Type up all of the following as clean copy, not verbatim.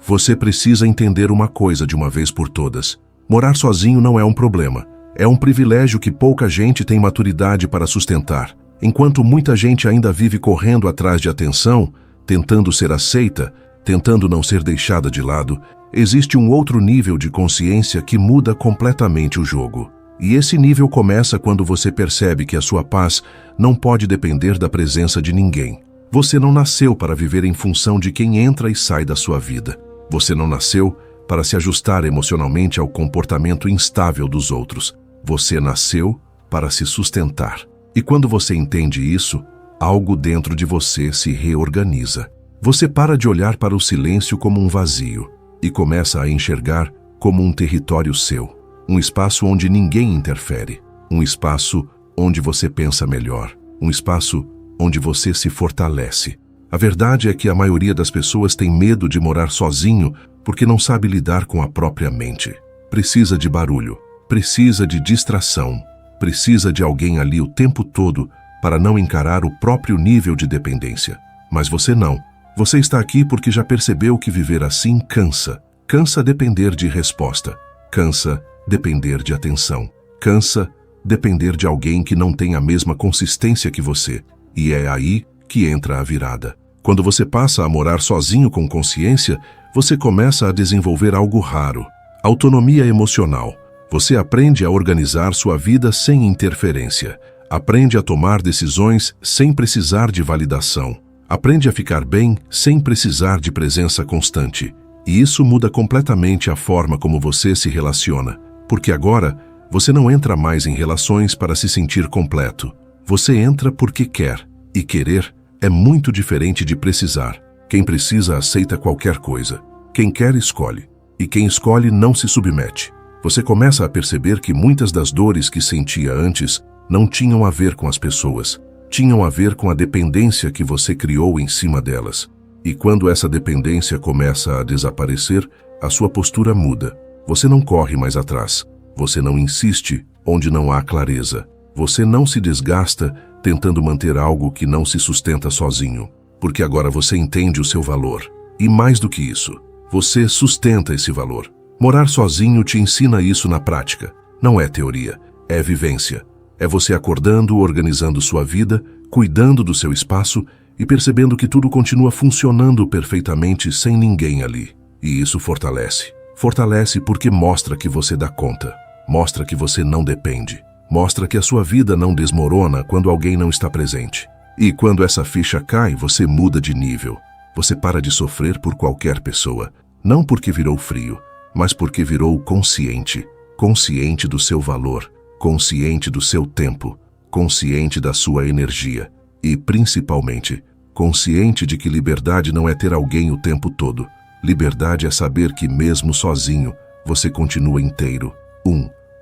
Você precisa entender uma coisa de uma vez por todas. Morar sozinho não é um problema. É um privilégio que pouca gente tem maturidade para sustentar. Enquanto muita gente ainda vive correndo atrás de atenção, tentando ser aceita, tentando não ser deixada de lado, existe um outro nível de consciência que muda completamente o jogo. E esse nível começa quando você percebe que a sua paz não pode depender da presença de ninguém. Você não nasceu para viver em função de quem entra e sai da sua vida. Você não nasceu para se ajustar emocionalmente ao comportamento instável dos outros. Você nasceu para se sustentar. E quando você entende isso, algo dentro de você se reorganiza. Você para de olhar para o silêncio como um vazio e começa a enxergar como um território seu. Um espaço onde ninguém interfere. Um espaço onde você pensa melhor. Um espaço onde você se fortalece. A verdade é que a maioria das pessoas tem medo de morar sozinho porque não sabe lidar com a própria mente. Precisa de barulho, precisa de distração, precisa de alguém ali o tempo todo para não encarar o próprio nível de dependência. Mas você não. Você está aqui porque já percebeu que viver assim cansa. Cansa depender de resposta. Cansa depender de atenção. Cansa depender de alguém que não tem a mesma consistência que você. E é aí que entra a virada. Quando você passa a morar sozinho com consciência, você começa a desenvolver algo raro: autonomia emocional. Você aprende a organizar sua vida sem interferência. Aprende a tomar decisões sem precisar de validação. Aprende a ficar bem sem precisar de presença constante. E isso muda completamente a forma como você se relaciona. Porque agora, você não entra mais em relações para se sentir completo. Você entra porque quer. E querer é muito diferente de precisar. Quem precisa aceita qualquer coisa. Quem quer escolhe. E quem escolhe não se submete. Você começa a perceber que muitas das dores que sentia antes não tinham a ver com as pessoas. Tinham a ver com a dependência que você criou em cima delas. E quando essa dependência começa a desaparecer, a sua postura muda. Você não corre mais atrás. Você não insiste onde não há clareza. Você não se desgasta tentando manter algo que não se sustenta sozinho. Porque agora você entende o seu valor. E mais do que isso, você sustenta esse valor. Morar sozinho te ensina isso na prática. Não é teoria, é vivência. É você acordando, organizando sua vida, cuidando do seu espaço e percebendo que tudo continua funcionando perfeitamente sem ninguém ali. E isso fortalece. Fortalece porque mostra que você dá conta. Mostra que você não depende. Mostra que a sua vida não desmorona quando alguém não está presente. E quando essa ficha cai, você muda de nível. Você para de sofrer por qualquer pessoa. Não porque virou frio, mas porque virou consciente. Consciente do seu valor. Consciente do seu tempo. Consciente da sua energia. E, principalmente, consciente de que liberdade não é ter alguém o tempo todo. Liberdade é saber que, mesmo sozinho, você continua inteiro.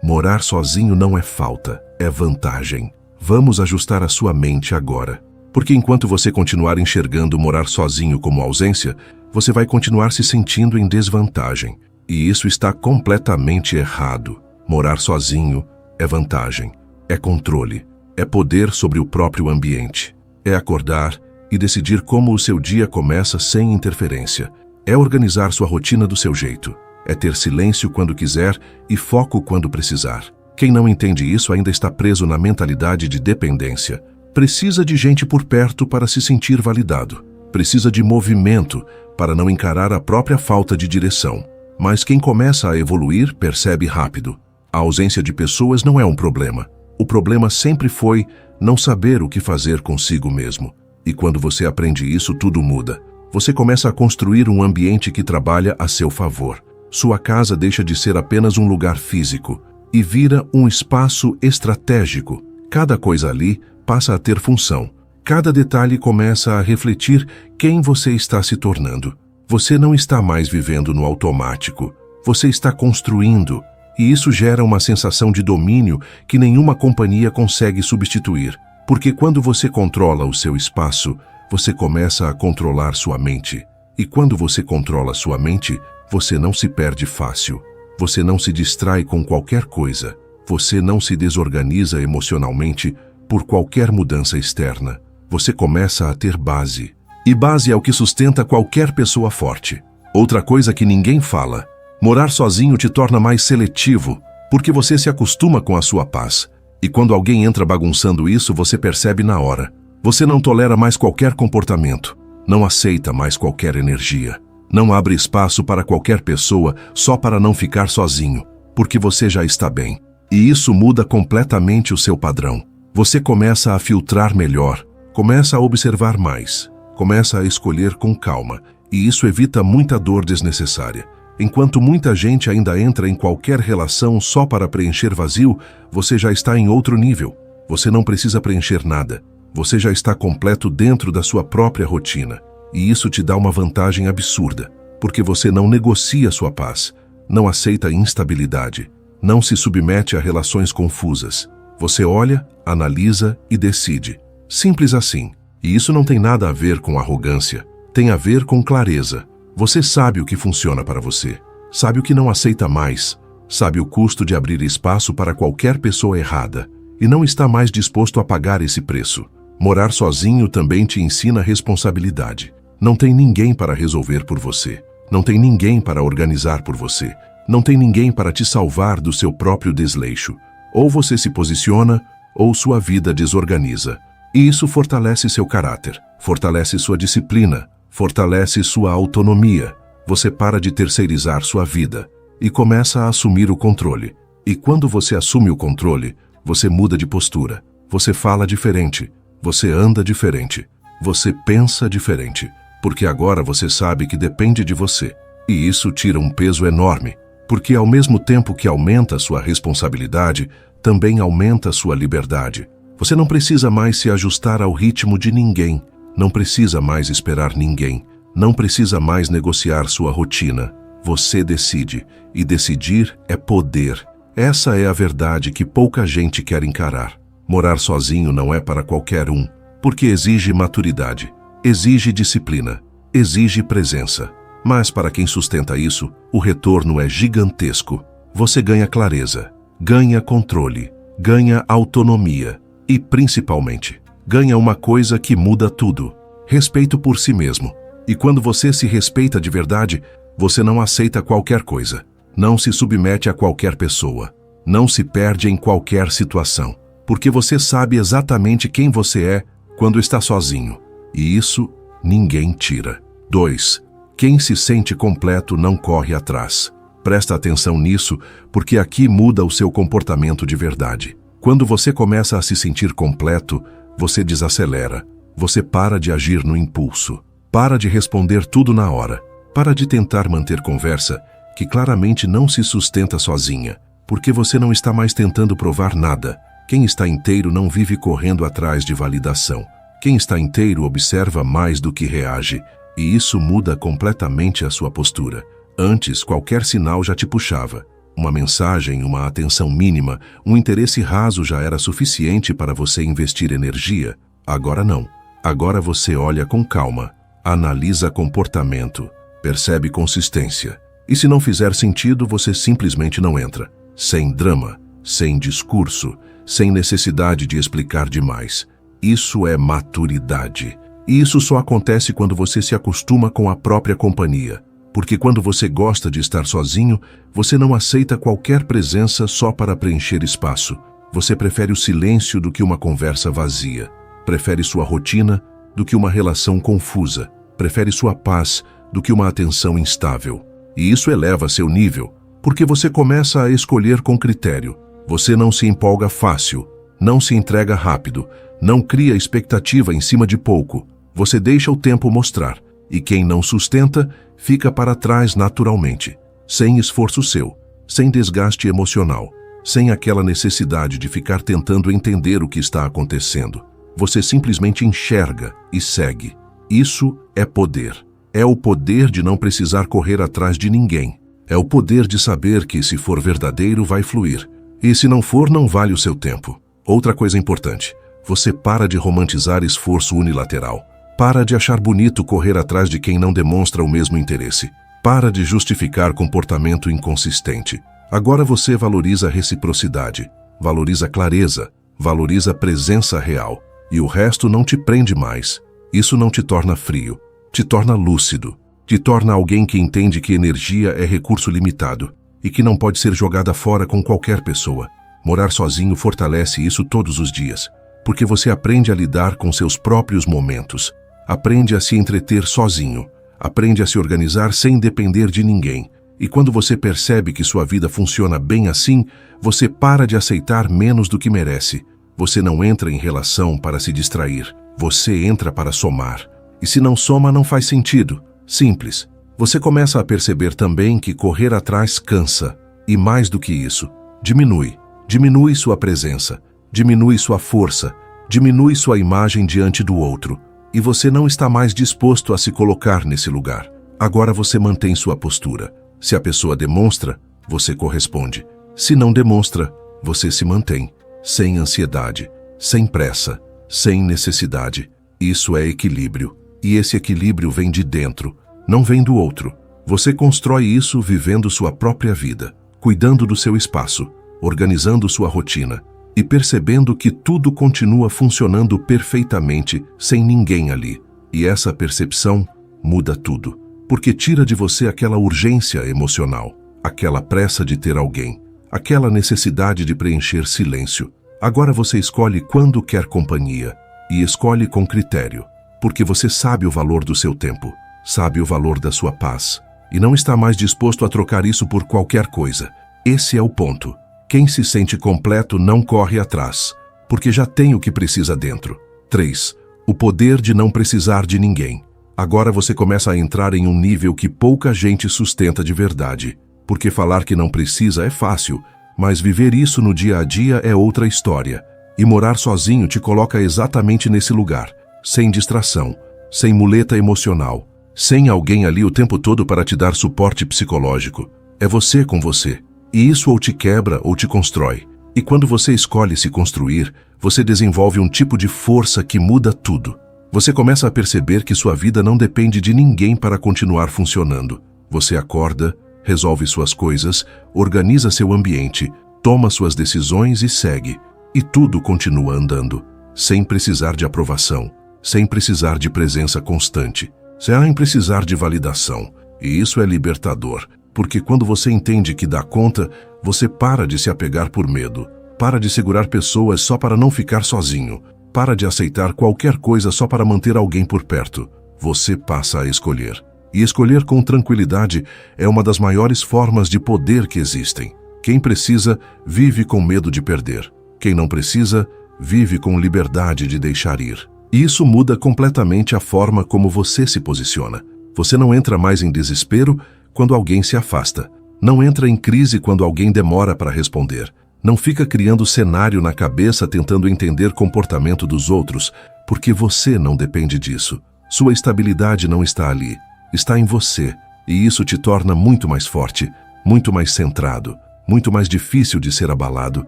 Morar sozinho não é falta, é vantagem. Vamos ajustar a sua mente agora. Porque enquanto você continuar enxergando morar sozinho como ausência, você vai continuar se sentindo em desvantagem. E isso está completamente errado. Morar sozinho é vantagem, é controle, é poder sobre o próprio ambiente. É acordar e decidir como o seu dia começa sem interferência. É organizar sua rotina do seu jeito. É ter silêncio quando quiser e foco quando precisar. Quem não entende isso ainda está preso na mentalidade de dependência. Precisa de gente por perto para se sentir validado. Precisa de movimento para não encarar a própria falta de direção. Mas quem começa a evoluir percebe rápido. A ausência de pessoas não é um problema. O problema sempre foi não saber o que fazer consigo mesmo. E quando você aprende isso, tudo muda. Você começa a construir um ambiente que trabalha a seu favor. Sua casa deixa de ser apenas um lugar físico e vira um espaço estratégico. Cada coisa ali passa a ter função. Cada detalhe começa a refletir quem você está se tornando. Você não está mais vivendo no automático. Você está construindo. E isso gera uma sensação de domínio que nenhuma companhia consegue substituir. Porque quando você controla o seu espaço, você começa a controlar sua mente. E quando você controla sua mente, você não se perde fácil. Você não se distrai com qualquer coisa. Você não se desorganiza emocionalmente por qualquer mudança externa. Você começa a ter base. E base é o que sustenta qualquer pessoa forte. Outra coisa que ninguém fala: morar sozinho te torna mais seletivo, porque você se acostuma com a sua paz. E quando alguém entra bagunçando isso, você percebe na hora. Você não tolera mais qualquer comportamento, não aceita mais qualquer energia, não abre espaço para qualquer pessoa só para não ficar sozinho, porque você já está bem. E isso muda completamente o seu padrão. Você começa a filtrar melhor, começa a observar mais, começa a escolher com calma, e isso evita muita dor desnecessária. Enquanto muita gente ainda entra em qualquer relação só para preencher vazio, você já está em outro nível. Você não precisa preencher nada. Você já está completo dentro da sua própria rotina. E isso te dá uma vantagem absurda, porque você não negocia sua paz, não aceita instabilidade, não se submete a relações confusas. Você olha, analisa e decide. Simples assim. E isso não tem nada a ver com arrogância, tem a ver com clareza. Você sabe o que funciona para você, sabe o que não aceita mais, sabe o custo de abrir espaço para qualquer pessoa errada e não está mais disposto a pagar esse preço. Morar sozinho também te ensina responsabilidade. Não tem ninguém para resolver por você, não tem ninguém para organizar por você, não tem ninguém para te salvar do seu próprio desleixo. Ou você se posiciona, ou sua vida desorganiza. E isso fortalece seu caráter, fortalece sua disciplina, fortalece sua autonomia. Você para de terceirizar sua vida e começa a assumir o controle. E quando você assume o controle, você muda de postura. Você fala diferente, você anda diferente, você pensa diferente, porque agora você sabe que depende de você. E isso tira um peso enorme, porque ao mesmo tempo que aumenta sua responsabilidade, também aumenta sua liberdade. Você não precisa mais se ajustar ao ritmo de ninguém. Não precisa mais esperar ninguém, não precisa mais negociar sua rotina. Você decide, e decidir é poder. Essa é a verdade que pouca gente quer encarar. Morar sozinho não é para qualquer um, porque exige maturidade, exige disciplina, exige presença. Mas para quem sustenta isso, o retorno é gigantesco. Você ganha clareza, ganha controle, ganha autonomia e, principalmente, ganha uma coisa que muda tudo: respeito por si mesmo. E quando você se respeita de verdade, você não aceita qualquer coisa, não se submete a qualquer pessoa, não se perde em qualquer situação, porque você sabe exatamente quem você é quando está sozinho. E isso ninguém tira. 2. Quem se sente completo não corre atrás. Presta atenção nisso, porque aqui muda o seu comportamento de verdade. Quando você começa a se sentir completo, você desacelera, você para de agir no impulso, para de responder tudo na hora, para de tentar manter conversa que claramente não se sustenta sozinha, porque você não está mais tentando provar nada. Quem está inteiro não vive correndo atrás de validação. Quem está inteiro observa mais do que reage, e isso muda completamente a sua postura. Antes, qualquer sinal já te puxava. Uma mensagem, uma atenção mínima, um interesse raso já era suficiente para você investir energia. Agora não. Agora você olha com calma, analisa comportamento, percebe consistência. E se não fizer sentido, você simplesmente não entra. Sem drama, sem discurso, sem necessidade de explicar demais. Isso é maturidade. E isso só acontece quando você se acostuma com a própria companhia. Porque quando você gosta de estar sozinho, você não aceita qualquer presença só para preencher espaço. Você prefere o silêncio do que uma conversa vazia. Prefere sua rotina do que uma relação confusa. Prefere sua paz do que uma atenção instável. E isso eleva seu nível, porque você começa a escolher com critério. Você não se empolga fácil, não se entrega rápido, não cria expectativa em cima de pouco. Você deixa o tempo mostrar. E quem não sustenta, fica para trás naturalmente, sem esforço seu, sem desgaste emocional, sem aquela necessidade de ficar tentando entender o que está acontecendo. Você simplesmente enxerga e segue. Isso é poder. É o poder de não precisar correr atrás de ninguém. É o poder de saber que, se for verdadeiro, vai fluir. E se não for, não vale o seu tempo. Outra coisa importante: você para de romantizar esforço unilateral. Para de achar bonito correr atrás de quem não demonstra o mesmo interesse. Para de justificar comportamento inconsistente. Agora você valoriza reciprocidade, valoriza clareza, valoriza presença real. E o resto não te prende mais. Isso não te torna frio, te torna lúcido. Te torna alguém que entende que energia é recurso limitado e que não pode ser jogada fora com qualquer pessoa. Morar sozinho fortalece isso todos os dias, porque você aprende a lidar com seus próprios momentos, aprende a se entreter sozinho, aprende a se organizar sem depender de ninguém. E quando você percebe que sua vida funciona bem assim, você para de aceitar menos do que merece. Você não entra em relação para se distrair, você entra para somar. E se não soma, não faz sentido. Simples. Você começa a perceber também que correr atrás cansa. E mais do que isso, diminui. Diminui sua presença, diminui sua força, diminui sua imagem diante do outro. E você não está mais disposto a se colocar nesse lugar. Agora você mantém sua postura. Se a pessoa demonstra, você corresponde. Se não demonstra, você se mantém. Sem ansiedade, sem pressa, sem necessidade. Isso é equilíbrio. E esse equilíbrio vem de dentro, não vem do outro. Você constrói isso vivendo sua própria vida, cuidando do seu espaço, organizando sua rotina e percebendo que tudo continua funcionando perfeitamente sem ninguém ali. E essa percepção muda tudo, porque tira de você aquela urgência emocional, aquela pressa de ter alguém, aquela necessidade de preencher silêncio. Agora você escolhe quando quer companhia e escolhe com critério, porque você sabe o valor do seu tempo, sabe o valor da sua paz e não está mais disposto a trocar isso por qualquer coisa. Esse é o ponto. Quem se sente completo não corre atrás, porque já tem o que precisa dentro. 3. O poder de não precisar de ninguém. Agora você começa a entrar em um nível que pouca gente sustenta de verdade, porque falar que não precisa é fácil, mas viver isso no dia a dia é outra história. E morar sozinho te coloca exatamente nesse lugar, sem distração, sem muleta emocional, sem alguém ali o tempo todo para te dar suporte psicológico. É você com você. E isso ou te quebra ou te constrói. E quando você escolhe se construir, você desenvolve um tipo de força que muda tudo. Você começa a perceber que sua vida não depende de ninguém para continuar funcionando. Você acorda, resolve suas coisas, organiza seu ambiente, toma suas decisões e segue. E tudo continua andando, sem precisar de aprovação, sem precisar de presença constante, sem precisar de validação. E isso é libertador. Porque quando você entende que dá conta, você para de se apegar por medo, para de segurar pessoas só para não ficar sozinho, para de aceitar qualquer coisa só para manter alguém por perto. Você passa a escolher. E escolher com tranquilidade é uma das maiores formas de poder que existem. Quem precisa, vive com medo de perder. Quem não precisa, vive com liberdade de deixar ir. E isso muda completamente a forma como você se posiciona. Você não entra mais em desespero quando alguém se afasta. Não entra em crise quando alguém demora para responder. Não fica criando cenário na cabeça tentando entender comportamento dos outros, porque você não depende disso. Sua estabilidade não está ali, está em você. E isso te torna muito mais forte, muito mais centrado, muito mais difícil de ser abalado.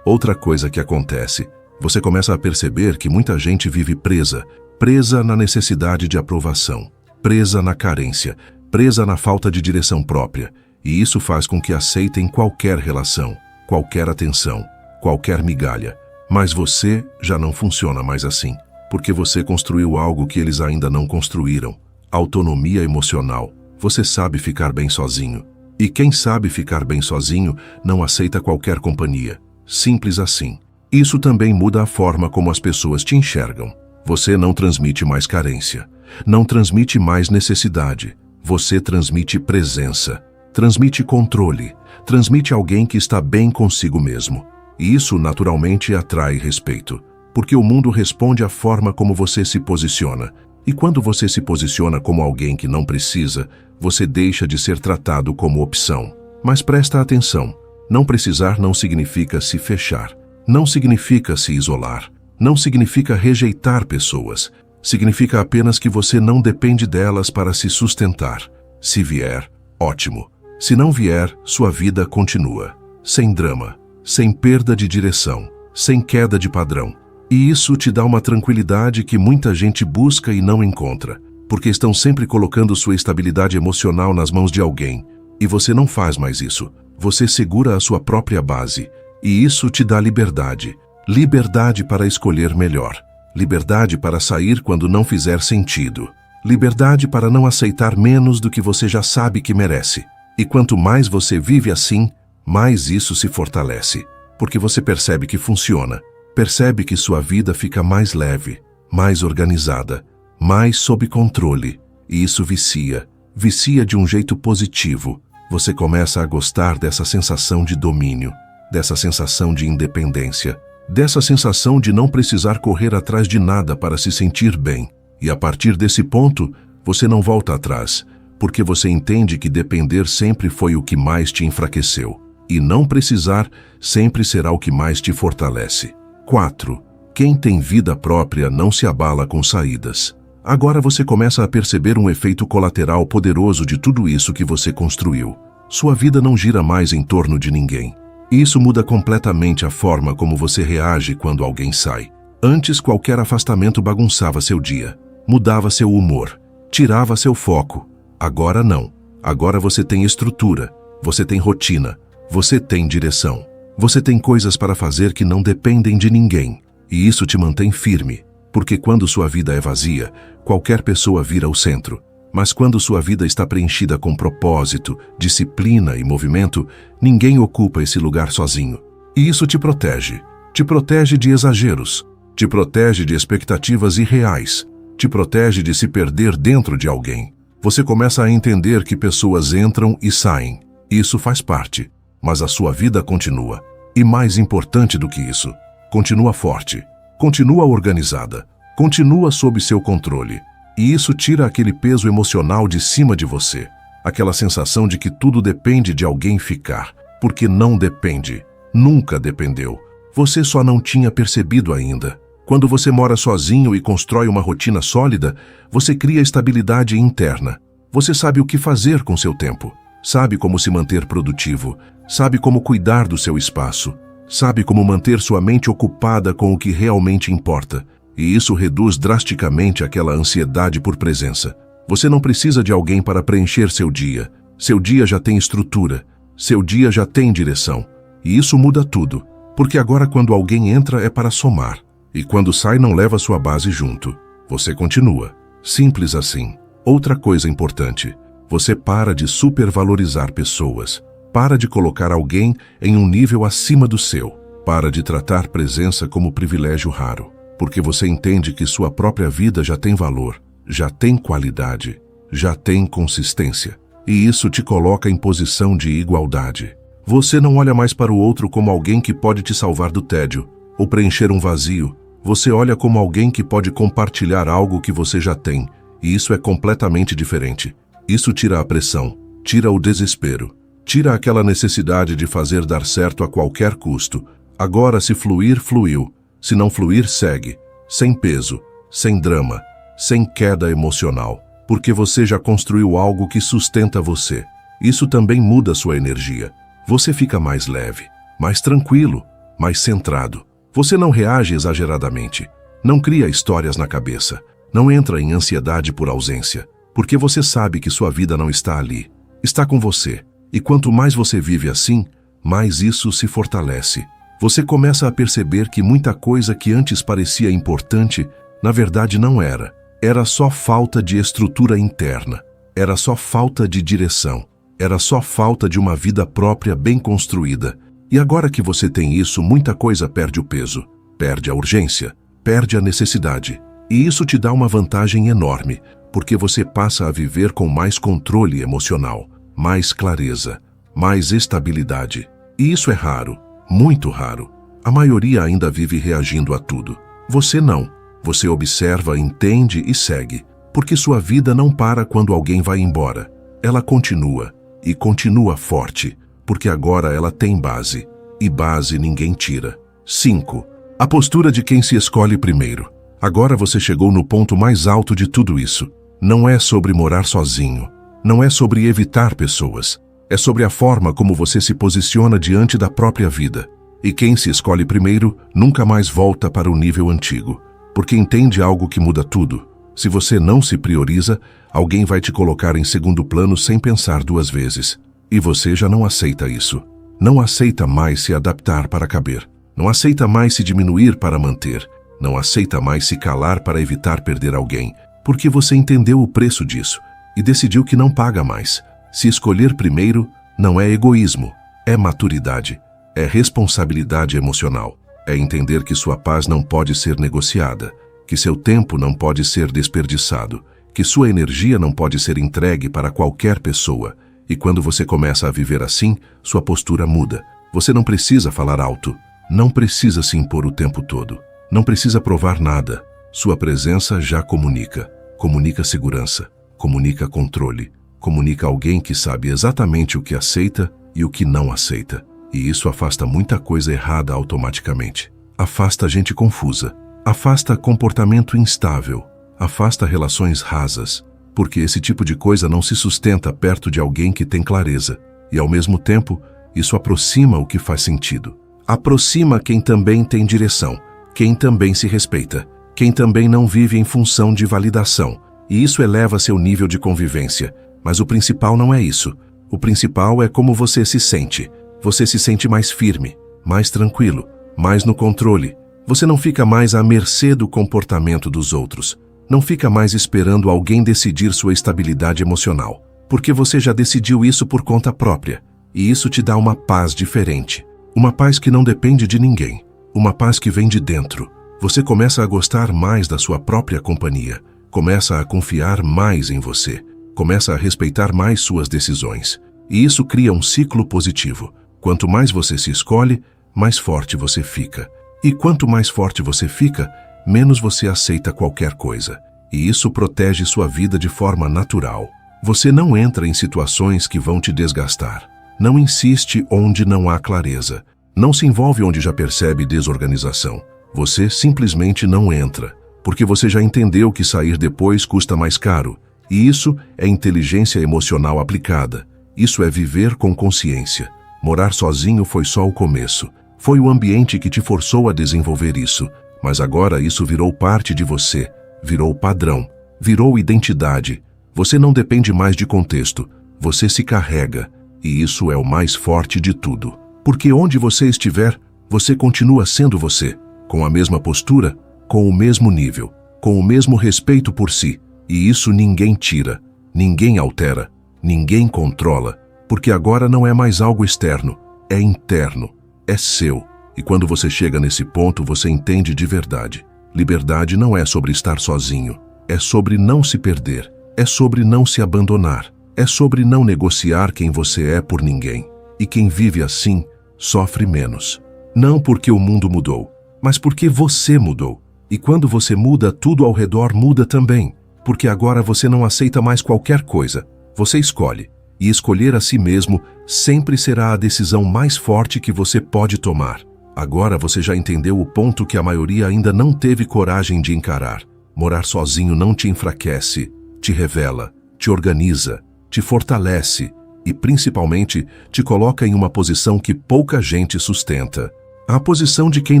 Outra coisa que acontece, você começa a perceber que muita gente vive presa na necessidade de aprovação, presa na carência, presa na falta de direção própria, e isso faz com que aceitem qualquer relação, qualquer atenção, qualquer migalha. Mas você já não funciona mais assim, porque você construiu algo que eles ainda não construíram. Autonomia emocional. Você sabe ficar bem sozinho. E quem sabe ficar bem sozinho não aceita qualquer companhia. Simples assim. Isso também muda a forma como as pessoas te enxergam. Você não transmite mais carência, não transmite mais necessidade. Você transmite presença, transmite controle, transmite alguém que está bem consigo mesmo. E isso naturalmente atrai respeito, porque o mundo responde à forma como você se posiciona. E quando você se posiciona como alguém que não precisa, você deixa de ser tratado como opção. Mas presta atenção, não precisar não significa se fechar, não significa se isolar, não significa rejeitar pessoas. Significa apenas que você não depende delas para se sustentar. Se vier, ótimo. Se não vier, sua vida continua. Sem drama, sem perda de direção, sem queda de padrão. E isso te dá uma tranquilidade que muita gente busca e não encontra, porque estão sempre colocando sua estabilidade emocional nas mãos de alguém. E você não faz mais isso. Você segura a sua própria base. E isso te dá liberdade. Liberdade para escolher melhor. Liberdade para sair quando não fizer sentido. Liberdade para não aceitar menos do que você já sabe que merece. E quanto mais você vive assim, mais isso se fortalece. Porque você percebe que funciona. Percebe que sua vida fica mais leve, mais organizada, mais sob controle. E isso vicia. Vicia de um jeito positivo. Você começa a gostar dessa sensação de domínio, dessa sensação de independência, dessa sensação de não precisar correr atrás de nada para se sentir bem. E a partir desse ponto, você não volta atrás, porque você entende que depender sempre foi o que mais te enfraqueceu. E não precisar sempre será o que mais te fortalece. 4. Quem tem vida própria não se abala com saídas. Agora você começa a perceber um efeito colateral poderoso de tudo isso que você construiu. Sua vida não gira mais em torno de ninguém. E isso muda completamente a forma como você reage quando alguém sai. Antes, qualquer afastamento bagunçava seu dia, mudava seu humor, tirava seu foco. Agora não. Agora você tem estrutura, você tem rotina, você tem direção. Você tem coisas para fazer que não dependem de ninguém. E isso te mantém firme. Porque quando sua vida é vazia, qualquer pessoa vira o centro. Mas quando sua vida está preenchida com propósito, disciplina e movimento, ninguém ocupa esse lugar sozinho. E isso te protege. Te protege de exageros. Te protege de expectativas irreais. Te protege de se perder dentro de alguém. Você começa a entender que pessoas entram e saem. Isso faz parte. Mas a sua vida continua. E mais importante do que isso, continua forte. Continua organizada, continua sob seu controle. E isso tira aquele peso emocional de cima de você. Aquela sensação de que tudo depende de alguém ficar. Porque não depende. Nunca dependeu. Você só não tinha percebido ainda. Quando você mora sozinho e constrói uma rotina sólida, você cria estabilidade interna. Você sabe o que fazer com seu tempo. Sabe como se manter produtivo. Sabe como cuidar do seu espaço. Sabe como manter sua mente ocupada com o que realmente importa. E isso reduz drasticamente aquela ansiedade por presença. Você não precisa de alguém para preencher seu dia. Seu dia já tem estrutura. Seu dia já tem direção. E isso muda tudo. Porque agora quando alguém entra é para somar. E quando sai não leva sua base junto. Você continua. Simples assim. Outra coisa importante. Você para de supervalorizar pessoas. Para de colocar alguém em um nível acima do seu. Para de tratar presença como privilégio raro. Porque você entende que sua própria vida já tem valor, já tem qualidade, já tem consistência. E isso te coloca em posição de igualdade. Você não olha mais para o outro como alguém que pode te salvar do tédio ou preencher um vazio. Você olha como alguém que pode compartilhar algo que você já tem. E isso é completamente diferente. Isso tira a pressão, tira o desespero. Tira aquela necessidade de fazer dar certo a qualquer custo. Agora, se fluir, fluiu. Se não fluir, segue. Sem peso, sem drama, sem queda emocional. Porque você já construiu algo que sustenta você. Isso também muda sua energia. Você fica mais leve, mais tranquilo, mais centrado. Você não reage exageradamente. Não cria histórias na cabeça. Não entra em ansiedade por ausência. Porque você sabe que sua vida não está ali. Está com você. E quanto mais você vive assim, mais isso se fortalece. Você começa a perceber que muita coisa que antes parecia importante, na verdade não era. Era só falta de estrutura interna. Era só falta de direção. Era só falta de uma vida própria bem construída. E agora que você tem isso, muita coisa perde o peso. Perde a urgência. Perde a necessidade. E isso te dá uma vantagem enorme, porque você passa a viver com mais controle emocional. Mais clareza, mais estabilidade. E isso é raro, muito raro. A maioria ainda vive reagindo a tudo. Você não. Você observa, entende e segue. Porque sua vida não para quando alguém vai embora. Ela continua, e continua forte, porque agora ela tem base. E base ninguém tira. 5. A postura de quem se escolhe primeiro. Agora você chegou no ponto mais alto de tudo isso. Não é sobre morar sozinho. Não é sobre evitar pessoas. É sobre a forma como você se posiciona diante da própria vida. E quem se escolhe primeiro nunca mais volta para o nível antigo. Porque entende algo que muda tudo. Se você não se prioriza, alguém vai te colocar em segundo plano sem pensar duas vezes. E você já não aceita isso. Não aceita mais se adaptar para caber. Não aceita mais se diminuir para manter. Não aceita mais se calar para evitar perder alguém. porque você entendeu o preço disso e decidiu que não paga mais. Se escolher primeiro não é egoísmo, é maturidade, é responsabilidade emocional, é entender que sua paz não pode ser negociada, que seu tempo não pode ser desperdiçado, que sua energia não pode ser entregue para qualquer pessoa. E quando você começa a viver assim, sua postura muda. Você não precisa falar alto, não precisa se impor o tempo todo, não precisa provar nada. Sua presença já comunica. Comunica segurança, comunica controle, comunica alguém que sabe exatamente o que aceita e o que não aceita. E isso afasta muita coisa errada automaticamente. Afasta gente confusa, afasta comportamento instável, afasta relações rasas, porque esse tipo de coisa não se sustenta perto de alguém que tem clareza. E ao mesmo tempo, isso aproxima o que faz sentido. Aproxima quem também tem direção, quem também se respeita, quem também não vive em função de validação. E isso eleva seu nível de convivência. Mas o principal não é isso. O principal é como você se sente. Você se sente mais firme, mais tranquilo, mais no controle. Você não fica mais à mercê do comportamento dos outros. Não fica mais esperando alguém decidir sua estabilidade emocional, porque você já decidiu isso por conta própria. E isso te dá uma paz diferente. Uma paz que não depende de ninguém. Uma paz que vem de dentro. Você começa a gostar mais da sua própria companhia. Começa a confiar mais em você. Começa a respeitar mais suas decisões. E isso cria um ciclo positivo. Quanto mais você se escolhe, mais forte você fica. E quanto mais forte você fica, menos você aceita qualquer coisa. E isso protege sua vida de forma natural. Você não entra em situações que vão te desgastar. Não insiste onde não há clareza. Não se envolve onde já percebe desorganização. Você simplesmente não entra, porque você já entendeu que sair depois custa mais caro. E isso é inteligência emocional aplicada. Isso é viver com consciência. Morar sozinho foi só o começo. Foi o ambiente que te forçou a desenvolver isso. Mas agora isso virou parte de você. Virou padrão. Virou identidade. Você não depende mais de contexto. Você se carrega. E isso é o mais forte de tudo. Porque onde você estiver, você continua sendo você. Com a mesma postura, com o mesmo nível, com o mesmo respeito por si. E isso ninguém tira, ninguém altera, ninguém controla. Porque agora não é mais algo externo, é interno, é seu. E quando você chega nesse ponto, você entende de verdade. Liberdade não é sobre estar sozinho, é sobre não se perder, é sobre não se abandonar, é sobre não negociar quem você é por ninguém. E quem vive assim, sofre menos. Não porque o mundo mudou, mas porque você mudou. E quando você muda, tudo ao redor muda também. Porque agora você não aceita mais qualquer coisa. Você escolhe. E escolher a si mesmo sempre será a decisão mais forte que você pode tomar. Agora você já entendeu o ponto que a maioria ainda não teve coragem de encarar. Morar sozinho não te enfraquece, te revela, te organiza, te fortalece e, principalmente, te coloca em uma posição que pouca gente sustenta. A posição de quem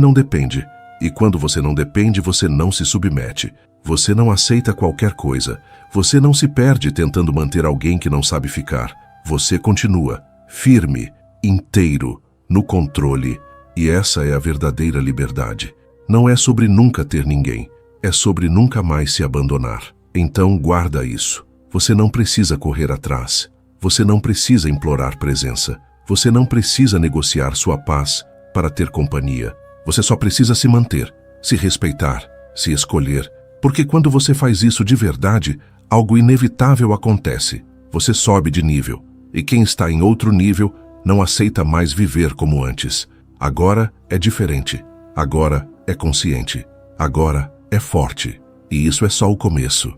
não depende. E quando você não depende, você não se submete. Você não aceita qualquer coisa. Você não se perde tentando manter alguém que não sabe ficar. Você continua, firme, inteiro, no controle. E essa é a verdadeira liberdade. Não é sobre nunca ter ninguém. É sobre nunca mais se abandonar. Então guarda isso. Você não precisa correr atrás. Você não precisa implorar presença. Você não precisa negociar sua paz para ter companhia. Você só precisa se manter, se respeitar, se escolher. Porque quando você faz isso de verdade, algo inevitável acontece. Você sobe de nível. E quem está em outro nível não aceita mais viver como antes. Agora é diferente. Agora é consciente. Agora é forte. E isso é só o começo.